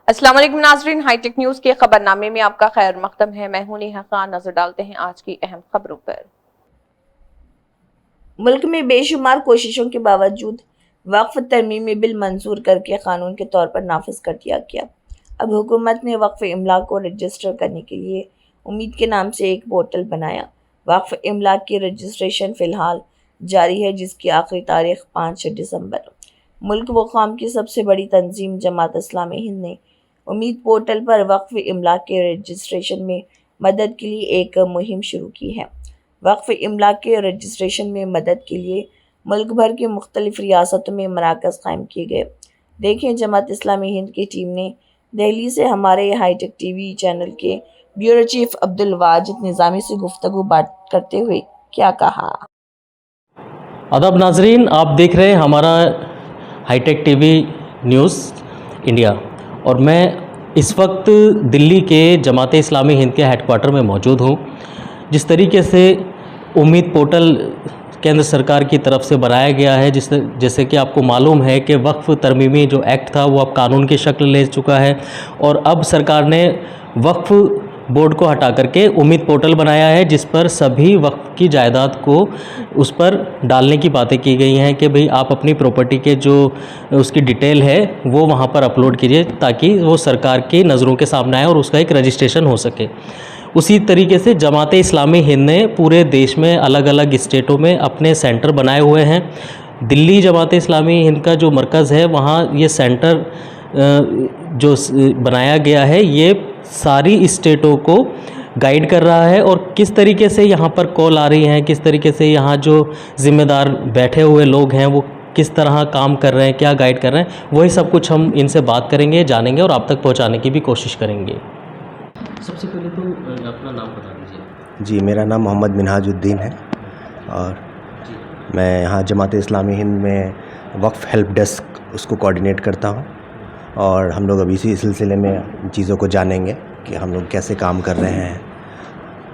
अस्सलाम वालेकुम नाज़रीन, हाईटेक न्यूज़ के खबरनामे में आपका खैर मकदम है। मैं हूं नेहा खान। नजर डालते हैं आज की अहम खबरों पर। मुल्क में बेशुमार कोशिशों के बावजूद वक्फ तरमीमी बिल मंजूर करके कानून के तौर पर नाफिज कर दिया गया। अब हुकूमत ने वक्फ इमला को रजिस्टर करने के लिए उम्मीद के नाम से एक पोर्टल बनाया। वक्फ इमला की रजिस्ट्रेशन फ़िलहाल जारी है, जिसकी आखिरी तारीख 5 दिसंबर। मुल्क व कौम की सबसे बड़ी तंजीम जमात इस्लामी हिंद ने उम्मीद पोर्टल पर वक्फ इमला के रजिस्ट्रेशन में मदद के लिए एक मुहिम शुरू की है। वक्फ इमला के रजिस्ट्रेशन में मदद के लिए मुल्क भर की मुख्तलिफ रियासतों में मराकज़ कायम किए गए। देखें, जमात इस्लामी हिंद की टीम ने दिल्ली से हमारे हाईटेक टीवी चैनल के ब्यूरो चीफ अब्दुल वाजिद निज़ामी से गुफ्तगू बात करते हुए क्या कहा। अदब नाजरीन, आप देख रहे हैं हमारा हाईटेक टीवी न्यूज़ इंडिया और मैं इस वक्त दिल्ली के जमात इस्लामी हिंद के हेडक्वार्टर में मौजूद हूँ। जिस तरीके से उम्मीद पोर्टल केंद्र सरकार की तरफ से बनाया गया है, जैसे कि आपको मालूम है कि वक्फ तरमीमी जो एक्ट था वो अब कानून की शक्ल ले चुका है और अब सरकार ने वक्फ बोर्ड को हटा करके उम्मीद पोर्टल बनाया है, जिस पर सभी वक्फ की जायदाद को उस पर डालने की बातें की गई हैं कि भाई आप अपनी प्रॉपर्टी के जो उसकी डिटेल है वो वहाँ पर अपलोड कीजिए ताकि वो सरकार की नज़रों के सामने आए और उसका एक रजिस्ट्रेशन हो सके। उसी तरीके से जमात इस्लामी हिंद ने पूरे देश में अलग अलग स्टेटों में अपने सेंटर बनाए हुए हैं। दिल्ली जमात इस्लामी हिंद का जो मरकज़ है वहाँ ये सेंटर जो बनाया गया है ये सारी स्टेटों को गाइड कर रहा है और किस तरीके से यहाँ पर कॉल आ रही हैं, किस तरीके से यहाँ जो ज़िम्मेदार बैठे हुए लोग हैं वो किस तरह काम कर रहे हैं, क्या गाइड कर रहे हैं, वही सब कुछ हम इनसे बात करेंगे, जानेंगे और आप तक पहुँचाने की भी कोशिश करेंगे। सबसे पहले तो अपना नाम बता दीजिए। जी, मेरा नाम मोहम्मद मिनहाजुद्दीन है और मैं यहाँ जमात इस्लामी हिंद में वक्फ हेल्प डेस्क उसको कोऑर्डिनेट करता हूँ और हम लोग अभी इसी सिलसिले में इन चीज़ों को जानेंगे कि हम लोग कैसे काम कर रहे हैं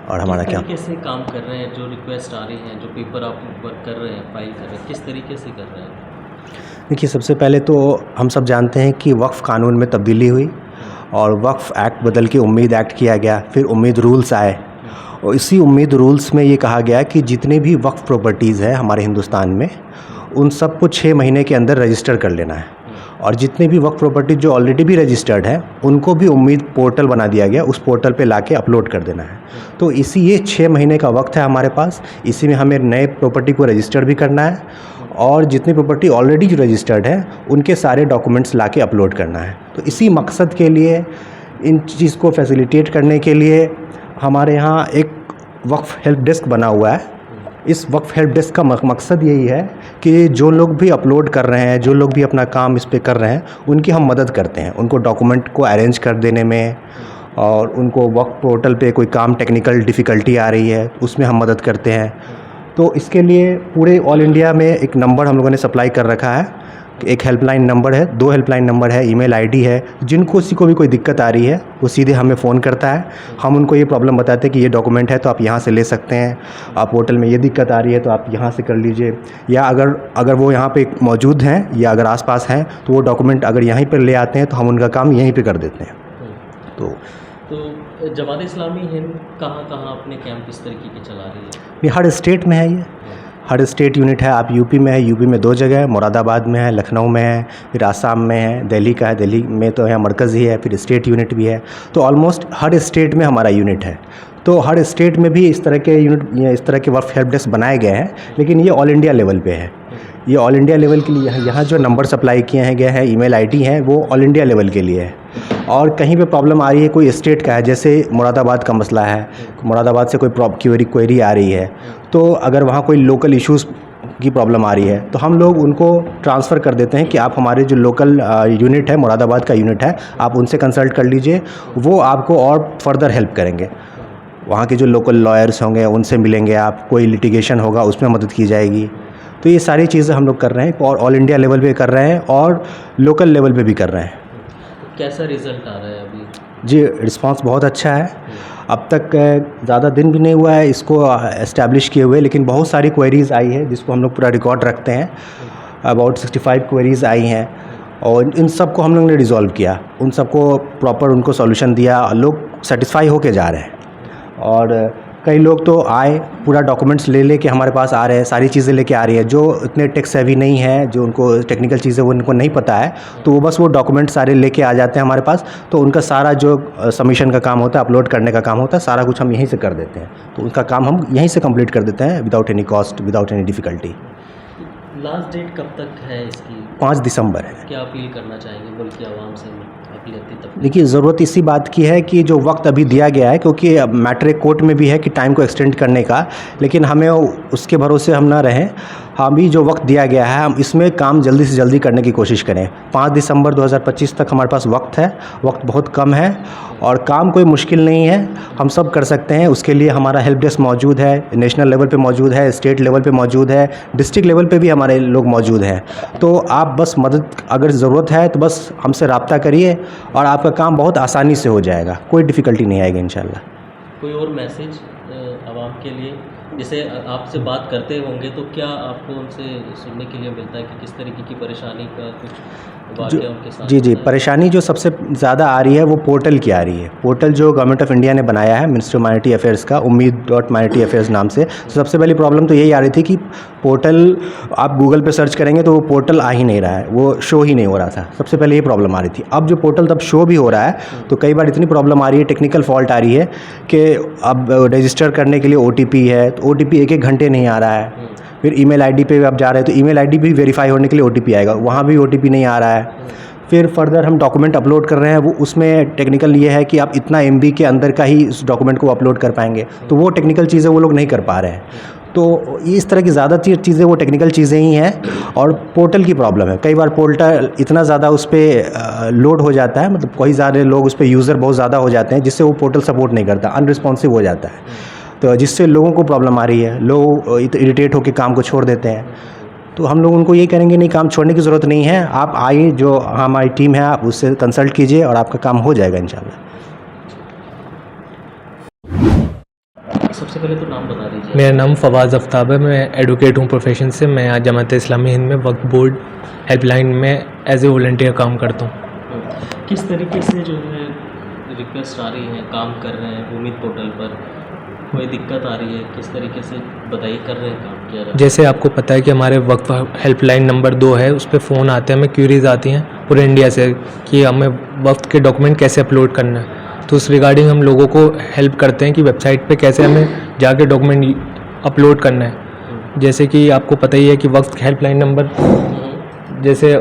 और हमारा क्या कैसे काम कर रहे हैं। जो रिक्वेस्ट आ रही हैं, जो पेपर आप वर्क कर रहे हैं, फाइल कर रहे हैं, किस तरीके से कर रहे हैं। देखिए, सबसे पहले तो हम सब जानते हैं कि वक्फ कानून में तब्दीली हुई और वक्फ एक्ट बदल के उम्मीद एक्ट किया गया, फिर उम्मीद रूल्स आए और इसी उम्मीद रूल्स में ये कहा गया कि जितने भी वक्फ प्रॉपर्टीज़ हैं हमारे हिंदुस्तान में उन सबको 6 महीने के अंदर रजिस्टर कर लेना है और जितने भी वक्फ प्रॉपर्टी जो ऑलरेडी भी रजिस्टर्ड है उनको भी उम्मीद पोर्टल बना दिया गया, उस पोर्टल पे लाके अपलोड कर देना है। तो ये 6 महीने का वक्त है हमारे पास, इसी में हमें नए प्रॉपर्टी को रजिस्टर भी करना है और जितनी प्रॉपर्टी ऑलरेडी जो रजिस्टर्ड है उनके सारे डॉक्यूमेंट्स लाके अपलोड करना है। तो इसी मकसद के लिए, इन चीज़ को फैसिलिटेट करने के लिए हमारे यहाँ एक वक्फ हेल्प डेस्क बना हुआ है। इस वक्फ हेल्प डेस्क का मकसद यही है कि जो लोग भी अपलोड कर रहे हैं, जो लोग भी अपना काम इस पे कर रहे हैं, उनकी हम मदद करते हैं, उनको डॉक्यूमेंट को अरेंज कर देने में और उनको वक्फ पोर्टल पे कोई काम टेक्निकल डिफ़िकल्टी आ रही है उसमें हम मदद करते हैं। तो इसके लिए पूरे ऑल इंडिया में एक नंबर हम लोगों ने सप्लाई कर रखा है, एक हेल्पलाइन नंबर है, 2 हेल्पलाइन नंबर है, ईमेल आईडी है। जिनको किसी को भी कोई दिक्कत आ रही है वो सीधे हमें फ़ोन करता है, हम उनको ये प्रॉब्लम बताते हैं कि ये डॉक्यूमेंट है तो आप यहाँ से ले सकते हैं, आप पोर्टल में ये दिक्कत आ रही है तो आप यहाँ से कर लीजिए, या अगर वो यहाँ पे मौजूद हैं या अगर आसपास हैं तो वो डॉक्यूमेंट अगर यहीं पर ले आते हैं तो हम उनका काम यहीं पर कर देते हैं। तो जमात इस्लामी हिंद कहाँ कहाँ अपने कैंप किस तरीके के चला रही है। ये हर स्टेट में है, ये हर स्टेट यूनिट है। आप यूपी में है, यूपी में 2 जगह है, मुरादाबाद में है, लखनऊ में है, फिर आसाम में है, दिल्ली का है, दिल्ली में तो यहाँ मरकज़ ही है, फिर स्टेट यूनिट भी है। तो ऑलमोस्ट हर स्टेट में हमारा यूनिट है। तो हर स्टेट में भी इस तरह के यूनिट, इस तरह के वक्फ हेल्प डेस्क बनाए गए हैं, लेकिन ये ऑल इंडिया लेवल पे है। ये ऑल इंडिया लेवल के लिए यहाँ जो नंबर सप्लाई किए गए हैं, ईमेल आईडी हैं, वो ऑल इंडिया लेवल के लिए है। और कहीं पे प्रॉब्लम आ रही है, कोई स्टेट का है, जैसे मुरादाबाद का मसला है, मुरादाबाद से कोई क्वेरी आ रही है, तो अगर वहाँ कोई लोकल इश्यूज़ की प्रॉब्लम आ रही है तो हम लोग उनको ट्रांसफ़र कर देते हैं कि आप हमारे जो लोकल यूनिट है, मुरादाबाद का यूनिट है, आप उनसे कंसल्ट कर लीजिए, वो आपको और फर्दर हेल्प करेंगे। वहाँ के जो लोकल लॉयर्स होंगे उनसे मिलेंगे आप, कोई लिटिगेशन होगा उसमें मदद की जाएगी। तो ये सारी चीज़ें हम लोग कर रहे हैं और ऑल इंडिया लेवल पे कर रहे हैं और लोकल लेवल पे भी कर रहे हैं। कैसा रिज़ल्ट आ रहा है अभी? जी, रिस्पांस बहुत अच्छा है। अब तक ज़्यादा दिन भी नहीं हुआ है इसको एस्टैब्लिश किए हुए, लेकिन बहुत सारी क्वेरीज़ आई है जिसको हम लोग पूरा रिकॉर्ड रखते हैं। अबाउट 65 क्वेरीज़ आई हैं और इन सब को हम लोग ने रिज़ॉल्व किया, उन सबको प्रॉपर उनको सॉल्यूशन दिया, लोग सेटिस्फाई होके जा रहे हैं। और कई लोग तो आए पूरा डॉक्यूमेंट्स ले के हमारे पास आ रहे हैं, सारी चीज़ें लेके आ रही है। जो इतने टेक सेवी नहीं है, जो उनको टेक्निकल चीज़ें वो उनको नहीं पता है, तो वो बस वो डॉक्यूमेंट सारे लेके आ जाते हैं हमारे पास। तो उनका सारा जो सबमिशन का काम होता है, अपलोड करने का काम होता है, सारा कुछ हम यहीं से कर देते हैं। तो उनका काम हम यहीं से कंप्लीट कर देते हैं without any cost, without any difficulty. Last date कब तक है इसकी? 5 दिसंबर है। क्या अपील करना चाहेंगे मुल्क की आवाम से अपील करती तब? देखिए, ज़रूरत इसी बात की है कि जो वक्त अभी दिया गया है, क्योंकि मैटर एक कोर्ट में भी है कि टाइम को एक्सटेंड करने का, लेकिन हमें उसके भरोसे हम ना रहें। हम भी जो वक्त दिया गया है, हम इसमें काम जल्दी से जल्दी करने की कोशिश करें। 5 दिसंबर 2025 तक हमारे पास वक्त है, वक्त बहुत कम है और काम कोई मुश्किल नहीं है, हम सब कर सकते हैं। उसके लिए हमारा हेल्प डेस्क मौजूद है, नेशनल लेवल पे मौजूद है, स्टेट लेवल पे मौजूद है, डिस्ट्रिक्ट लेवल पे भी हमारे लोग मौजूद हैं। तो आप बस मदद अगर ज़रूरत है तो बस हमसे रब्ता करिए और आपका काम बहुत आसानी से हो जाएगा, कोई डिफ़िकल्टी नहीं आएगी इंशाल्लाह। कोई और मैसेज आवाम के लिए, जैसे आपसे बात करते होंगे तो क्या आपको उनसे सुनने के लिए मिलता है कि किस तरीके की परेशानी का कुछ वाक़या उनके साथ? जी, परेशानी जो सबसे ज़्यादा आ रही है वो पोर्टल की आ रही है। पोर्टल जो गवर्नमेंट ऑफ इंडिया ने बनाया है, मिनिस्ट्री ऑफ माइनॉरिटी अफेयर्स का, umeed.minority affairs नाम से। तो सबसे पहली प्रॉब्लम तो यही आ रही थी कि पोर्टल आप गूगल पे सर्च करेंगे तो वो पोर्टल आ ही नहीं रहा है, वो शो ही नहीं हो रहा था। सबसे पहले ये प्रॉब्लम आ रही थी। अब जो पोर्टल तब शो भी हो रहा है, तो कई बार इतनी प्रॉब्लम आ रही है, टेक्निकल फॉल्ट आ रही है कि अब रजिस्टर करने के लिए OTP है, तो OTP 1-1 घंटे नहीं आ रहा है। फिर ईमेल आईडी पे आप जा रहे हैं तो ईमेल आईडी भी वेरीफाई होने के लिए OTP आएगा, वहाँ भी OTP नहीं आ रहा है। फिर फर्दर हम डॉक्यूमेंट अपलोड कर रहे हैं, वो उसमें टेक्निकल ये है कि आप इतना MB के अंदर का ही उस डॉक्यूमेंट को अपलोड कर पाएंगे, तो वो टेक्निकल चीज़ें वो लोग नहीं कर पा रहे हैं। तो इस तरह की ज़्यादा चीज़ें वो टेक्निकल चीज़ें ही हैं और पोर्टल की प्रॉब्लम है। कई बार पोर्टल इतना ज़्यादा उस पर लोड हो जाता है, मतलब कई सारे लोग उस पर यूज़र बहुत ज़्यादा हो जाते हैं, जिससे वो पोर्टल सपोर्ट नहीं करता, अनरिस्पॉन्सिव हो जाता है, तो जिससे लोगों को प्रॉब्लम आ रही है। लोग इरिटेट होकर काम को छोड़ देते हैं। तो हम लोग उनको ये करेंगे, नहीं, काम छोड़ने की ज़रूरत नहीं है, आप आइए, जो हमारी टीम है आप उससे कंसल्ट कीजिए और आपका काम हो जाएगा इंशाल्लाह। सबसे पहले तो नाम बता दीजिए। मेरा नाम फवाज़ आफ्ताब है, मैं एडवोकेट हूँ प्रोफेशन से। मैं आज जमात इस्लामी हिंद में वक्फ बोर्ड हेल्पलाइन में एज ए वॉलंटियर काम करता हूँ। किस तरीके से जो है रिक्वेस्ट आ रही है, काम कर रहे हैं उम्मीद पोर्टल पर, कोई दिक्कत आ रही है, किस तरीके से बताइए कर रहे हैं, काम किया रहा है? जैसे आपको पता है कि हमारे वक्फ हेल्पलाइन नंबर 2 है, उस पर फ़ोन आते हैं, हमें क्यूरीज आती हैं पूरे इंडिया से कि हमें वक्फ के डॉक्यूमेंट कैसे अपलोड करना है। तो उस रिगार्डिंग हम लोगों को हेल्प करते हैं कि वेबसाइट पे कैसे हमें जाके डॉक्यूमेंट अपलोड करना है। जैसे कि आपको पता ही है कि वक्फ हेल्पलाइन नंबर, जैसे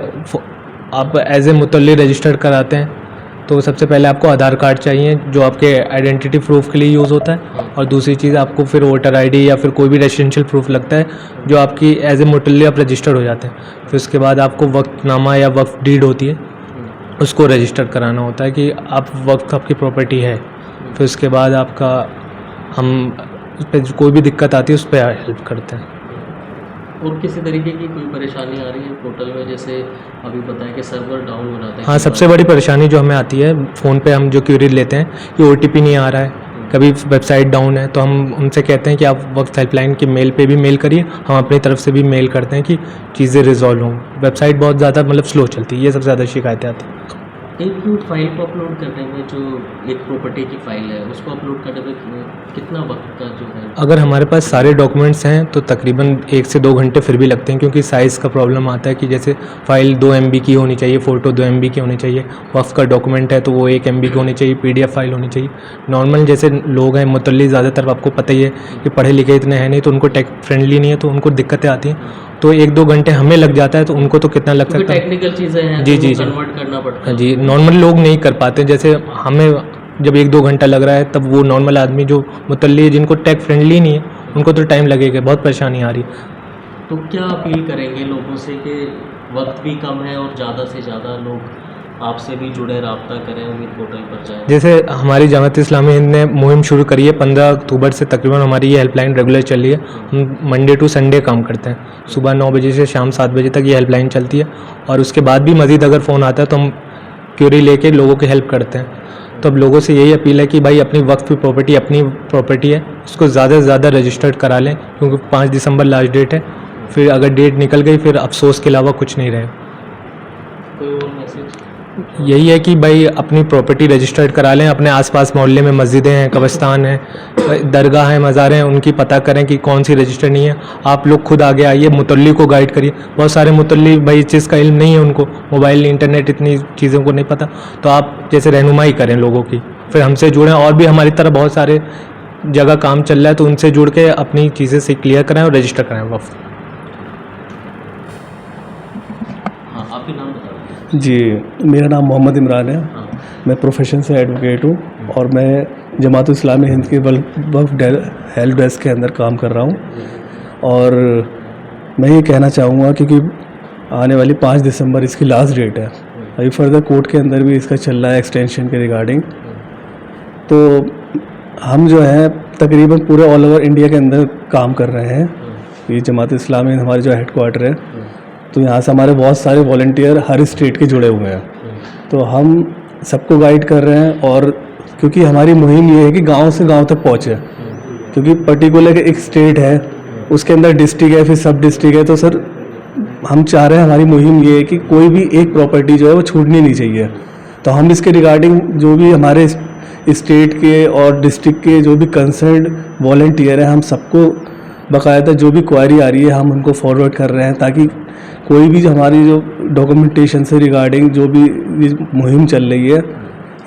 आप एज ए मुतल्ली रजिस्टर कराते हैं तो सबसे पहले आपको आधार कार्ड चाहिए जो आपके आइडेंटिटी प्रूफ के लिए यूज़ होता है, और दूसरी चीज़ आपको फिर वोटर ID या फिर कोई भी रेजिडेंशियल प्रूफ लगता है जो आपकी एज ए मुतल्ली आप रजिस्टर्ड हो जाते हैं। फिर उसके बाद आपको वक्फनामा या वक्फ डीड होती है, उसको रजिस्टर कराना होता है कि आप वक्त आपकी प्रॉपर्टी है। फिर उसके बाद आपका हम उस पर कोई भी दिक्कत आती है उस पर हेल्प करते हैं। और किसी तरीके की कोई परेशानी आ रही है पोर्टल में, जैसे अभी बताया कि सर्वर डाउन हो जाता है? हाँ, सबसे बड़ी परेशानी जो हमें आती है फ़ोन पे हम जो क्यूरी लेते हैं कि OTP नहीं आ रहा है, कभी वेबसाइट डाउन है, तो हम उनसे कहते हैं कि आप वक्त हेल्पलाइन की मेल पे भी मेल करिए, हम अपनी तरफ से भी मेल करते हैं कि चीज़ें रिजॉल्व हों। वेबसाइट बहुत ज़्यादा मतलब स्लो चलती है, ये सबसे ज़्यादा शिकायतें आती हैं। एक फाइल को अपलोड करने में, जो एक प्रॉपर्टी की फ़ाइल है उसको अपलोड करने में कितना वक्त का जो है? अगर हमारे पास सारे डॉक्यूमेंट्स हैं तो तकरीबन 1 से 2 घंटे फिर भी लगते हैं, क्योंकि साइज़ का प्रॉब्लम आता है कि जैसे फ़ाइल 2 MB की होनी चाहिए, फ़ोटो 2 MB की होनी चाहिए, वक्फ का डॉक्यूमेंट है तो वो 1 MB की होनी चाहिए, PDF फाइल होनी चाहिए। नॉर्मल जैसे लोग हैं मुतल्ली, ज़्यादातर आपको पता ही है कि पढ़े लिखे इतने हैं नहीं, तो उनको टेक फ्रेंडली नहीं है, तो उनको दिक्कतें आती हैं। तो 1-2 घंटे हमें लग जाता है, तो उनको तो कितना लग सकता है, टेक्निकल चीज़ें हैं, जी तो जी कन्वर्ट करना पड़ता है। जी, नॉर्मल लोग नहीं कर पाते। जैसे हमें जब 1-2 घंटा लग रहा है, तब वो नॉर्मल आदमी जो मुतल्ली है, जिनको टेक फ्रेंडली नहीं है, उनको तो टाइम लगेगा, बहुत परेशानी आ रही है। तो क्या अपील करेंगे लोगों से कि वक्त भी कम है और ज़्यादा से ज़्यादा लोग आपसे भी जुड़े, रब्ता करें, उम्मीद पोर्टल पर जाएं? जैसे हमारी जमात इस्लामी हिंद ने मुहिम शुरू करी है, 15 अक्टूबर से तकरीबन हमारी ये हेल्पलाइन रेगुलर चल रही है। हम मंडे टू संडे काम करते हैं, सुबह 9 बजे से शाम 7 बजे तक ये हेल्पलाइन चलती है, और उसके बाद भी मज़ीद अगर फ़ोन आता है तो हम क्यूरी लेके लोगों की हेल्प करते हैं। तो अब लोगों से यही अपील है कि भाई अपनी वक्त की प्रॉपर्टी अपनी प्रॉपर्टी है, उसको ज़्यादा से ज़्यादा रजिस्टर्ड करा लें, क्योंकि 5 दिसंबर लास्ट डेट है। फिर अगर डेट निकल गई फिर अफसोस के अलावा कुछ नहीं रहे। कोई और मैसेज? यही है कि भाई अपनी प्रॉपर्टी रजिस्टर्ड करा लें, अपने आसपास मोहल्ले में मस्जिदें हैं, कब्रिस्तान हैं, दरगाह हैं, मज़ार हैं, उनकी पता करें कि कौन सी रजिस्टर्ड नहीं है। आप लोग खुद आगे आइए, मुतल्ली को गाइड करिए। बहुत सारे मुतल्ली भाई इस चीज़ का इल्म नहीं है, उनको मोबाइल इंटरनेट इतनी चीज़ों को नहीं पता, तो आप जैसे रहनुमाई करें लोगों की, फिर हमसे जुड़ें। और भी हमारी तरह बहुत सारे जगह काम चल रहा है, तो उनसे जुड़ के अपनी चीज़ें से क्लियर कराएं और रजिस्टर कराएं वक्फ। हाँ, आप भी नाम बता दीजिए। जी, मेरा नाम मोहम्मद इमरान है। हाँ। मैं प्रोफेशन से एडवोकेट हूँ और मैं जमात इस्लामी हिंद के वक्फ हेल्प डेस्क के अंदर काम कर रहा हूँ। और मैं ये कहना चाहूँगा क्योंकि आने वाली 5 दिसंबर इसकी लास्ट डेट है, अभी फर्दर कोर्ट के अंदर भी इसका चल रहा है एक्सटेंशन के रिगार्डिंग। तो हम जो है तकरीबन पूरे ऑल ओवर इंडिया के अंदर काम कर रहे हैं। ये जमात इस्लामी हमारे जो हेडक्वार्टर है, तो यहाँ से हमारे बहुत सारे वॉलंटियर हर स्टेट के जुड़े हुए हैं, तो हम सबको गाइड कर रहे हैं। और क्योंकि हमारी मुहिम ये है कि गांव से गांव तक पहुँचे, क्योंकि पर्टिकुलर एक स्टेट है, उसके अंदर डिस्ट्रिक्ट है, फिर सब डिस्ट्रिक्ट है, तो सर हम चाह रहे हैं, हमारी मुहिम ये है कि कोई भी एक प्रॉपर्टी जो है वो छूटनी नहीं चाहिए। तो हम इसके रिगार्डिंग जो भी हमारे स्टेट के और डिस्ट्रिक्ट के जो भी कंसर्न्ड वॉलंटियर हैं, हम सबको बाकायदा जो भी क्वारी आ रही है हम उनको फॉरवर्ड कर रहे हैं, ताकि कोई भी जो हमारी जो डॉक्यूमेंटेशन से रिगार्डिंग जो भी ये मुहिम चल रही है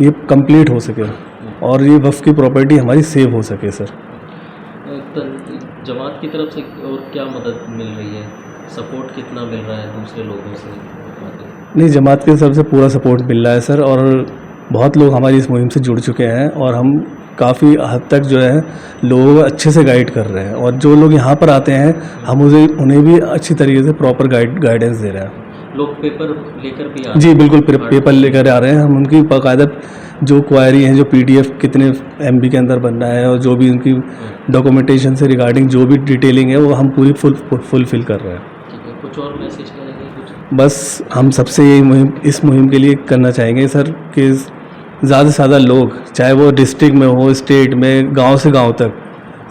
ये कंप्लीट हो सके और ये वक्फ की प्रॉपर्टी हमारी सेव हो सके। सर जमात की तरफ से और क्या मदद मिल रही है? सपोर्ट कितना मिल रहा है दूसरे लोगों से? नहीं, जमात की तरफ से पूरा सपोर्ट मिल रहा है सर, और बहुत लोग हमारी इस मुहिम से जुड़ चुके हैं और हम काफ़ी हद तक जो है लोगों को अच्छे से गाइड कर रहे हैं। और जो लोग यहाँ पर आते हैं हम उन्हें भी अच्छी तरीके से प्रॉपर गाइडेंस दे रहे हैं। लोग पेपर लेकर भी आ जी बिल्कुल, पेपर लेकर आ रहे हैं। हम उनकी बाकायदा जो क्वायरी हैं, जो PDF कितने MB के अंदर बनना है और जो भी उनकी डॉक्यूमेंटेशन से रिगार्डिंग जो भी डिटेलिंग है वो हम पूरी फुलफिल कर रहे हैं। ठीक है, कुछ और मैसेज करेंगे? कुछ बस हम सबसे यही इस मुहिम के लिए करना चाहेंगे सर कि ज़्यादा से ज़्यादा लोग, चाहे वो डिस्ट्रिक्ट में हो, स्टेट में, गांव से गांव तक,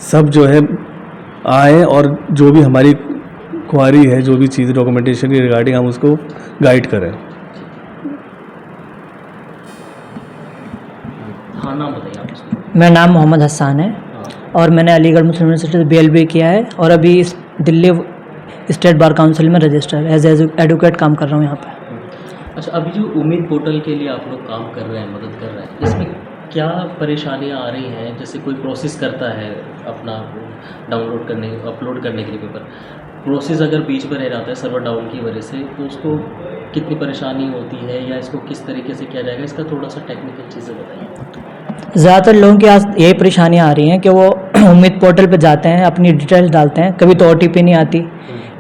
सब जो है आएँ और जो भी हमारी क्वारी है, जो भी चीज़ डॉक्यूमेंटेशन की रिगार्डिंग, हम उसको गाइड करें। हाँ, नाम बताइए आप उसका। मेरा नाम मोहम्मद हसन है और मैंने अलीगढ़ मुस्लिम यूनिवर्सिटी से BLB किया है और अभी इस दिल्ली स्टेट बार काउंसिल में रजिस्टर एज एडवोकेट काम कर रहा हूँ यहाँ पे। अच्छा, अभी जो उम्मीद पोर्टल के लिए आप लोग काम कर रहे हैं, मदद कर रहे हैं, इसमें क्या परेशानियां आ रही हैं? जैसे कोई प्रोसेस करता है अपना अपलोड करने के लिए पेपर, प्रोसेस अगर बीच में रह जाता है सर्वर डाउन की वजह से, तो उसको कितनी परेशानी होती है या इसको किस तरीके से किया जाएगा? इसका थोड़ा सा टेक्निकल चीज़ें बताइए। ज़्यादातर लोगों की आज यही परेशानियाँ आ रही हैं कि वो उम्मीद पोर्टल पे जाते हैं, अपनी डिटेल्स डालते हैं, कभी तो OTP नहीं आती,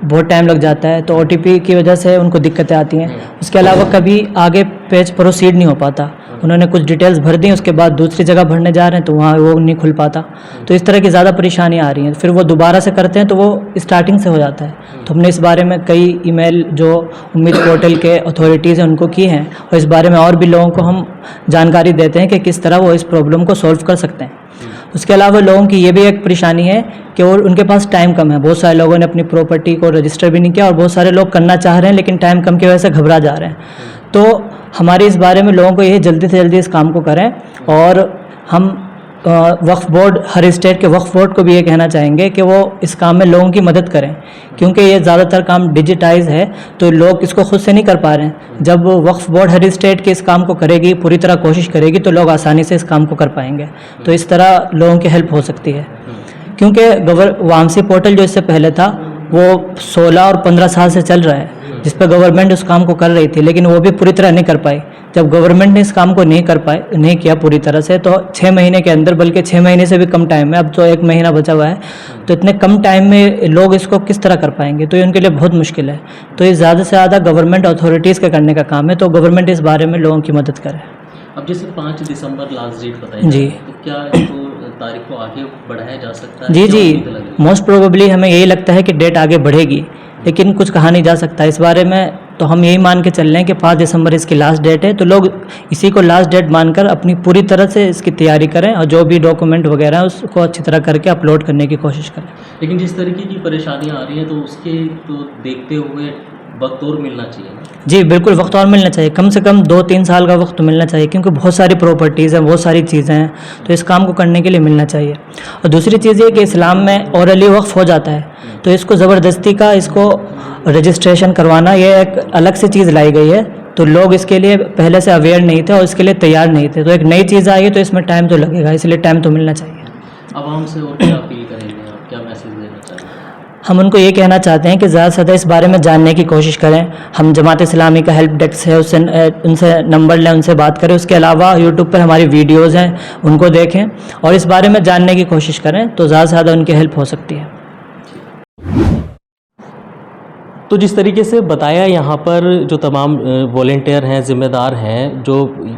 बहुत टाइम लग जाता है, तो OTP की वजह से उनको दिक्कतें आती हैं। उसके अलावा कभी आगे पेज प्रोसीड नहीं हो पाता, उन्होंने कुछ डिटेल्स भर दी, उसके बाद दूसरी जगह भरने जा रहे हैं तो वहाँ वो नहीं खुल पाता। तो इस तरह की ज़्यादा परेशानियाँ आ रही हैं। फिर वो दोबारा से करते हैं तो वो स्टार्टिंग से हो जाता है। तो हमने इस बारे में कई ईमेल जो उम्मीद पोर्टल के अथॉरिटीज़ हैं उनको की हैं और इस बारे में और भी लोगों को हम जानकारी देते हैं कि किस तरह वो इस प्रॉब्लम को सॉल्व कर सकते हैं। उसके अलावा लोगों की ये भी एक परेशानी है कि वो उनके पास टाइम कम है। बहुत सारे लोगों ने अपनी प्रॉपर्टी को रजिस्टर भी नहीं किया और बहुत सारे लोग करना चाह रहे हैं लेकिन टाइम कम की वजह से घबरा जा रहे हैं। तो हमारे इस बारे में लोगों को ये जल्दी से जल्दी इस काम को करें और हम वक्फ बोर्ड, हर स्टेट के वक्फ बोर्ड को भी ये कहना चाहेंगे कि वो इस काम में लोगों की मदद करें, क्योंकि ये ज़्यादातर काम डिजिटाइज है तो लोग इसको खुद से नहीं कर पा रहे हैं। जब वक्फ बोर्ड हर स्टेट के इस काम को करेगी, पूरी तरह कोशिश करेगी, तो लोग आसानी से इस काम को कर पाएंगे। तो इस तरह लोगों की हेल्प हो सकती है, क्योंकि वामसी पोर्टल जो इससे पहले था वो 16 और 15 साल से चल रहा है, जिस पर गवर्नमेंट उस काम को कर रही थी, लेकिन वो भी पूरी तरह नहीं कर पाई। जब गवर्नमेंट ने इस काम को नहीं किया पूरी तरह से, तो 6 महीने के अंदर, बल्कि 6 महीने से भी कम टाइम में, अब तो 1 महीना बचा हुआ है, तो इतने कम टाइम में लोग इसको किस तरह कर पाएंगे? तो ये उनके लिए बहुत मुश्किल है। तो ये ज़्यादा से ज़्यादा गवर्नमेंट अथॉरिटीज़ के करने का काम है, तो गवर्नमेंट इस बारे में लोगों की मदद करे। अब जैसे 5 दिसंबर लास्ट डेट बताई जी, तो क्या इसको तारीख को आगे बढ़ाया जा सकता है? जी क्या जी, उम्मीद लग रही है? मोस्ट प्रोबेबली हमें यही लगता है कि डेट आगे बढ़ेगी, लेकिन कुछ कहा नहीं जा सकता इस बारे में। तो हम यही मान के चल रहे हैं कि 5 दिसंबर इसकी लास्ट डेट है, तो लोग इसी को लास्ट डेट मानकर अपनी पूरी तरह से इसकी तैयारी करें और जो भी डॉक्यूमेंट वगैरह है उसको अच्छी तरह करके अपलोड करने की कोशिश करें। लेकिन जिस तरीके की परेशानियां आ रही हैं तो उसके तो देखते हुए वक्त और मिलना चाहिए ना? जी बिल्कुल, वक्त और मिलना चाहिए, कम से कम 2-3 साल का वक्त तो मिलना चाहिए, क्योंकि बहुत सारी प्रॉपर्टीज़ हैं, बहुत सारी चीज़ें हैं, तो इस काम को करने के लिए मिलना चाहिए। और दूसरी चीज़ ये कि इस्लाम में औरली वक्फ हो जाता है, तो इसको ज़बरदस्ती का इसको रजिस्ट्रेशन करवाना, ये एक अलग से चीज़ लाई गई है, तो लोग इसके लिए पहले से अवेयर नहीं थे और इसके लिए तैयार नहीं थे, तो एक नई चीज़ आई है, तो इसमें टाइम तो लगेगा, इसलिए टाइम तो मिलना चाहिए। आवाम से और क्या अपील करेंगे आप, क्या मैसेज देना चाहेंगे? हम उनको ये कहना चाहते हैं कि ज़्यादा से ज़्यादा इस बारे में जानने की कोशिश करें। हम जमात इस्लामी का हेल्प डेस्क है, उससे उनसे नंबर लें, उनसे बात करें। उसके अलावा यूट्यूब पर हमारी वीडियोज़ हैं, उनको देखें और इस बारे में जानने की कोशिश करें, तो ज़्यादा से ज़्यादा उनकी हेल्प हो सकती है। तो जिस तरीके से बताया यहाँ पर जो तमाम वॉलेंटियर हैं, ज़िम्मेदार हैं, जो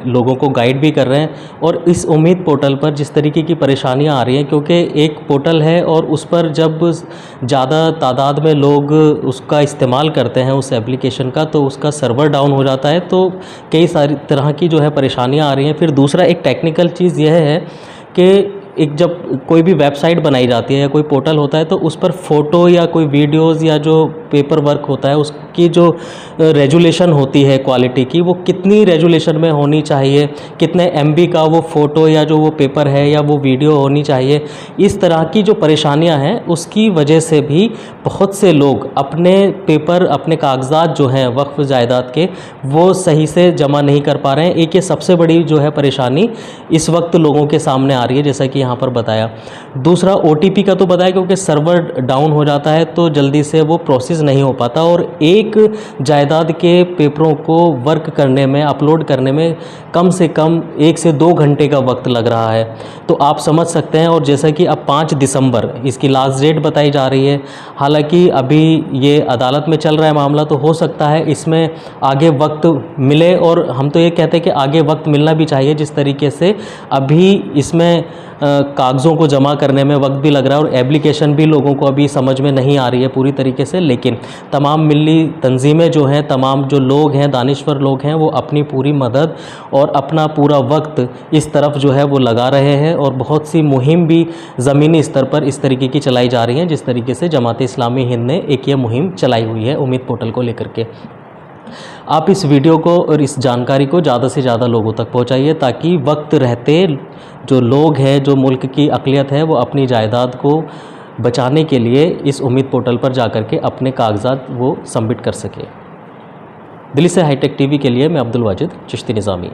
लोगों को गाइड भी कर रहे हैं, और इस उम्मीद पोर्टल पर जिस तरीके की परेशानियाँ आ रही हैं, क्योंकि एक पोर्टल है और उस पर जब ज़्यादा तादाद में लोग उसका इस्तेमाल करते हैं उस एप्लीकेशन का, तो उसका सर्वर डाउन हो जाता है, तो कई सारी तरह की जो है परेशानियाँ आ रही हैं। फिर दूसरा एक टेक्निकल चीज़ यह है कि एक जब कोई भी वेबसाइट बनाई जाती है या कोई पोर्टल होता है, तो उस पर फ़ोटो या कोई वीडियोज़ या जो पेपर वर्क होता है उसकी जो रेजुलेशन होती है क्वालिटी की, वो कितनी रेजुलेशन में होनी चाहिए, कितने MB का वो फ़ोटो या जो वो पेपर है या वो वीडियो होनी चाहिए, इस तरह की जो परेशानियां हैं उसकी वजह से भी बहुत से लोग अपने पेपर, अपने कागजात जो हैं वक्फ जायदाद के, वो सही से जमा नहीं कर पा रहे हैं। एक ये सबसे बड़ी जो है परेशानी इस वक्त लोगों के सामने आ रही है, जैसा कि यहाँ पर बताया। दूसरा OTP का तो बताया, क्योंकि सर्वर डाउन हो जाता है तो जल्दी से वो प्रोसेस नहीं हो पाता, और एक जायदाद के पेपरों को वर्क करने में, अपलोड करने में कम से कम 1 से 2 घंटे का वक्त लग रहा है। तो आप समझ सकते हैं। और जैसा कि अब 5 दिसंबर इसकी लास्ट डेट बताई जा रही है, हालांकि अभी ये अदालत में चल रहा है मामला, तो हो सकता है इसमें आगे वक्त मिले, और हम तो ये कहते हैं कि आगे वक्त मिलना भी चाहिए। जिस तरीके से अभी इसमें कागज़ों को जमा करने में वक्त भी लग रहा है और एप्लीकेशन भी लोगों को अभी समझ में नहीं आ रही है पूरी तरीके से, लेकिन तमाम मिली तंजीमें जो हैं, तमाम जो लोग हैं, दानिश्वर लोग हैं, वो अपनी पूरी मदद और अपना पूरा वक्त इस तरफ जो है वो लगा रहे हैं, और बहुत सी मुहिम भी ज़मीनी स्तर पर इस तरीके की चलाई जा रही हैं, जिस तरीके से जमात इस्लामी हिंद ने एक ये मुहिम चलाई हुई है उम्मीद पोर्टल को लेकर के। आप इस वीडियो को और इस जानकारी को ज़्यादा से ज़्यादा लोगों तक पहुंचाइए, ताकि वक्त रहते जो लोग हैं, जो मुल्क की अक़लियत है, वो अपनी जायदाद को बचाने के लिए इस उम्मीद पोर्टल पर जाकर के अपने कागजात वो सबमिट कर सके। दिल्ली से हाईटेक TV के लिए मैं अब्दुल वाजिद चिश्ती निज़ामी।